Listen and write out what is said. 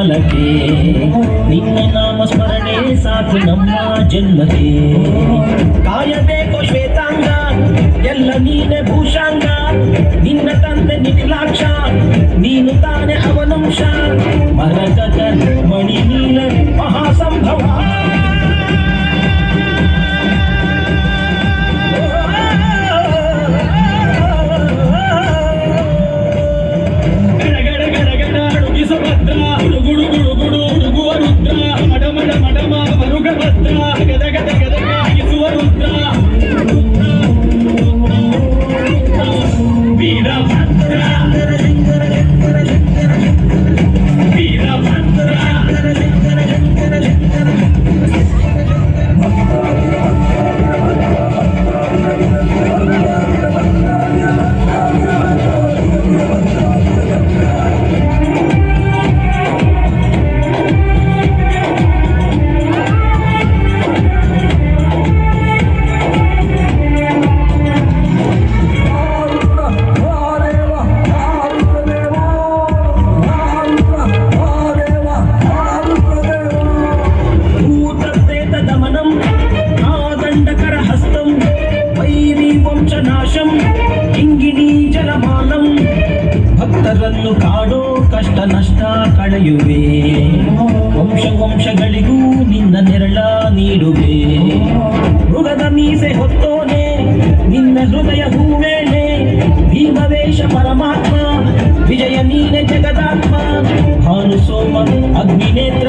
ಕಾಲಕ್ಕೆ ನಿನ್ನ ನಾಮ ಸ್ಮರಣೆ ಸಾಕು ನಮ್ಮ ಜನ್ಮಕ್ಕೆ ಕಾಯಬೇಕು ಶ್ವೇತಾಂಗ ಎಲ್ಲ ನೀನೆ ಭೂಷಾಂಗ ನಿನ್ನ ತಂದೆ ನಿಖಿಲಾಕ್ಷ ನೀನು ತಾನೆ ಅವನಂಶ ಮರಕತ ಮಣಿ ನೀಲ ಮಹಾಸಂಭವ ಭಕ್ತರನ್ನು ಕಾಡೋ ಕಷ್ಟ ನಷ್ಟ ಕಳೆಯುವೆ ವಂಶ ವಂಶಗಳಿಗೂ ನಿನ್ನ ನೆರಳ ನೀಡುವೆ ಮೃಗದ ಮೀಸೆ ಹೊತ್ತೋನೆ ನಿನ್ನ ಹೃದಯ ಹೂವೇಳೆ ಭೀಮವೇಶ ಪರಮಾತ್ಮ ವಿಜಯ ನೀನೆ ಜಗದಾತ್ಮ ಭಾನು ಸೋಮ ಅಗ್ನಿನೇತ್ರ